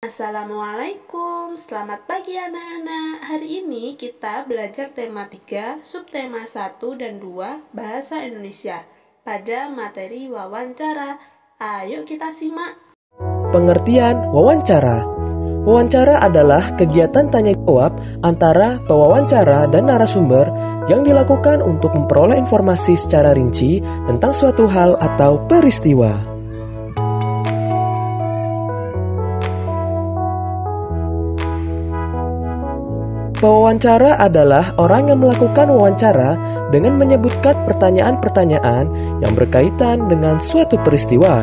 Assalamualaikum, selamat pagi anak-anak. Hari ini kita belajar tema 3, subtema 1 dan 2, Bahasa Indonesia pada materi wawancara. Ayo kita simak. Pengertian wawancara. Wawancara adalah kegiatan tanya jawab antara pewawancara dan narasumber yang dilakukan untuk memperoleh informasi secara rinci tentang suatu hal atau peristiwa. Pewawancara adalah orang yang melakukan wawancara dengan menyebutkan pertanyaan-pertanyaan yang berkaitan dengan suatu peristiwa.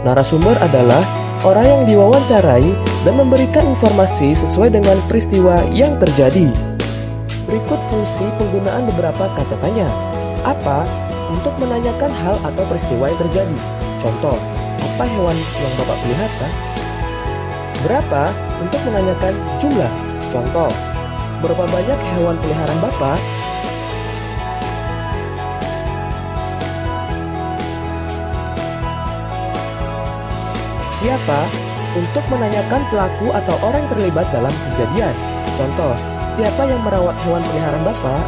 Narasumber adalah orang yang diwawancarai dan memberikan informasi sesuai dengan peristiwa yang terjadi. Berikut fungsi penggunaan beberapa kata tanya. Apa? Untuk menanyakan hal atau peristiwa yang terjadi. Contoh, apa hewan yang Bapak pelihara? Berapa? Untuk menanyakan jumlah. Contoh, berapa banyak hewan peliharaan Bapak? Siapa? Untuk menanyakan pelaku atau orang yang terlibat dalam kejadian. Contoh, siapa yang merawat hewan peliharaan Bapak?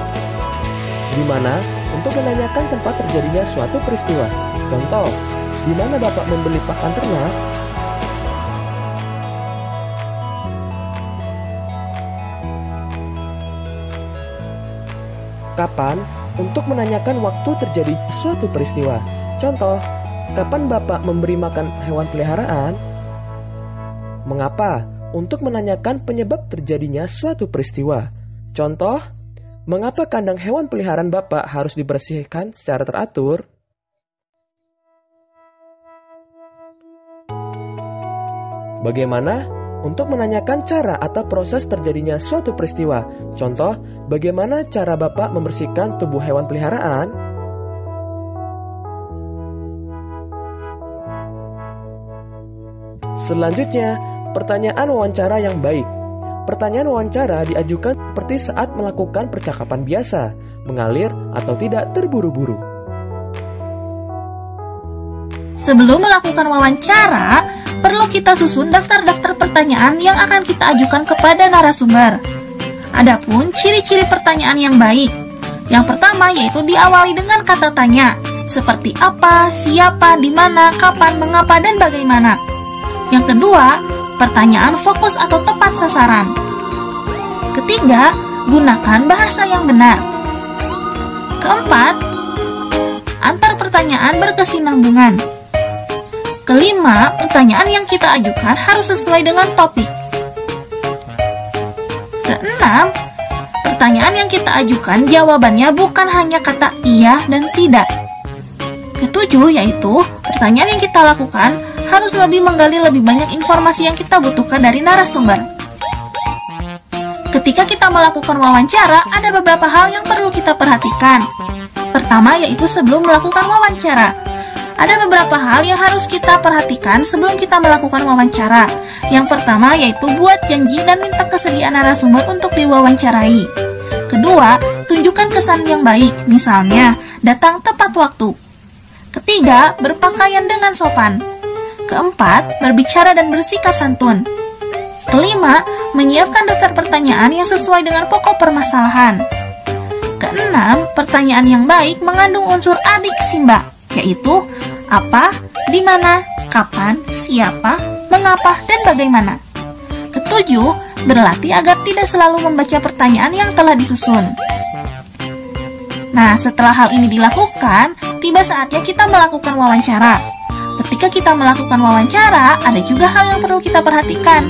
Di mana? Untuk menanyakan tempat terjadinya suatu peristiwa. Contoh, di mana Bapak membeli pakan ternak? Kapan? Untuk menanyakan waktu terjadi suatu peristiwa. Contoh, kapan Bapak memberi makan hewan peliharaan? Mengapa? Untuk menanyakan penyebab terjadinya suatu peristiwa. Contoh, mengapa kandang hewan peliharaan Bapak harus dibersihkan secara teratur? Bagaimana? Untuk menanyakan cara atau proses terjadinya suatu peristiwa. Contoh, bagaimana cara Bapak membersihkan tubuh hewan peliharaan? Selanjutnya, pertanyaan wawancara yang baik. Pertanyaan wawancara diajukan seperti saat melakukan percakapan biasa, mengalir atau tidak terburu-buru. Sebelum melakukan wawancara, perlu kita susun daftar-daftar pertanyaan yang akan kita ajukan kepada narasumber. Adapun ciri-ciri pertanyaan yang baik. Yang pertama yaitu diawali dengan kata tanya, seperti apa, siapa, di mana, kapan, mengapa, dan bagaimana. Yang kedua, pertanyaan fokus atau tepat sasaran. Ketiga, gunakan bahasa yang benar. Keempat, antar pertanyaan berkesinambungan. Kelima, pertanyaan yang kita ajukan harus sesuai dengan topik. Keenam, pertanyaan yang kita ajukan jawabannya bukan hanya kata iya dan tidak. Ketujuh, yaitu pertanyaan yang kita lakukan harus lebih menggali lebih banyak informasi yang kita butuhkan dari narasumber. Ketika kita melakukan wawancara, ada beberapa hal yang perlu kita perhatikan. Pertama, yaitu sebelum melakukan wawancara. Ada beberapa hal yang harus kita perhatikan sebelum kita melakukan wawancara. Yang pertama yaitu buat janji dan minta kesediaan narasumber untuk diwawancarai. Kedua, tunjukkan kesan yang baik, misalnya datang tepat waktu. Ketiga, berpakaian dengan sopan. Keempat, berbicara dan bersikap santun. Kelima, menyiapkan daftar pertanyaan yang sesuai dengan pokok permasalahan. Keenam, pertanyaan yang baik mengandung unsur adik simba, yaitu apa, di mana, kapan, siapa, mengapa, dan bagaimana. Ketujuh, berlatih agar tidak selalu membaca pertanyaan yang telah disusun. Nah, setelah hal ini dilakukan, tiba saatnya kita melakukan wawancara. Ketika kita melakukan wawancara, ada juga hal yang perlu kita perhatikan.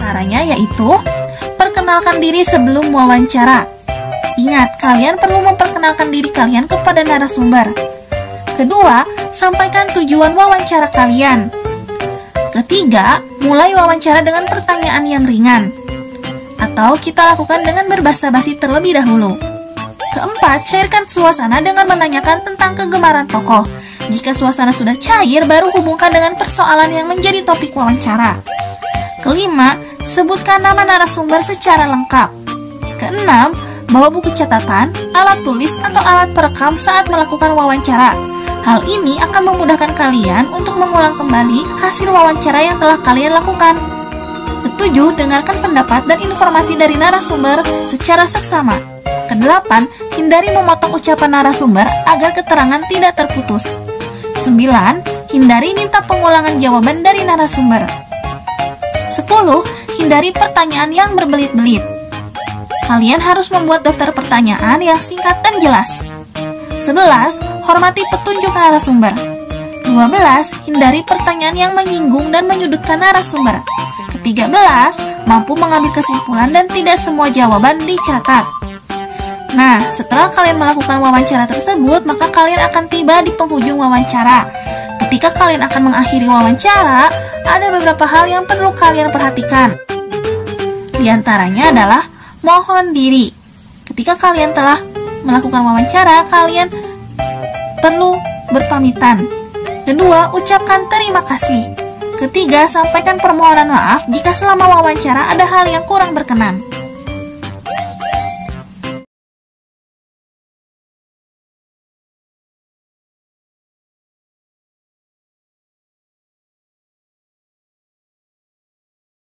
Caranya yaitu, perkenalkan diri sebelum wawancara. Ingat, kalian perlu memperkenalkan diri kalian kepada narasumber. Kedua, sampaikan tujuan wawancara kalian. Ketiga, mulai wawancara dengan pertanyaan yang ringan. Atau kita lakukan dengan berbasa-basi terlebih dahulu. Keempat, cairkan suasana dengan menanyakan tentang kegemaran tokoh. Jika suasana sudah cair, baru hubungkan dengan persoalan yang menjadi topik wawancara. Kelima, sebutkan nama narasumber secara lengkap. Keenam, bawa buku catatan, alat tulis, atau alat perekam saat melakukan wawancara. Hal ini akan memudahkan kalian untuk mengulang kembali hasil wawancara yang telah kalian lakukan. 7. Dengarkan pendapat dan informasi dari narasumber secara seksama. Ke-8. Hindari memotong ucapan narasumber agar keterangan tidak terputus. 9. Hindari minta pengulangan jawaban dari narasumber. 10. Hindari pertanyaan yang berbelit-belit. Kalian harus membuat daftar pertanyaan yang singkat dan jelas. 11. Hormati petunjuk narasumber. 12. Hindari pertanyaan yang menyinggung dan menyudutkan narasumber. Ke-13. Mampu mengambil kesimpulan dan tidak semua jawaban dicatat. Nah, setelah kalian melakukan wawancara tersebut, maka kalian akan tiba di penghujung wawancara. Ketika kalian akan mengakhiri wawancara, ada beberapa hal yang perlu kalian perhatikan. Di antaranya adalah mohon diri. Ketika kalian telah melakukan wawancara, kalian perlu berpamitan. Kedua, ucapkan terima kasih. Ketiga, sampaikan permohonan maaf jika selama wawancara ada hal yang kurang berkenan.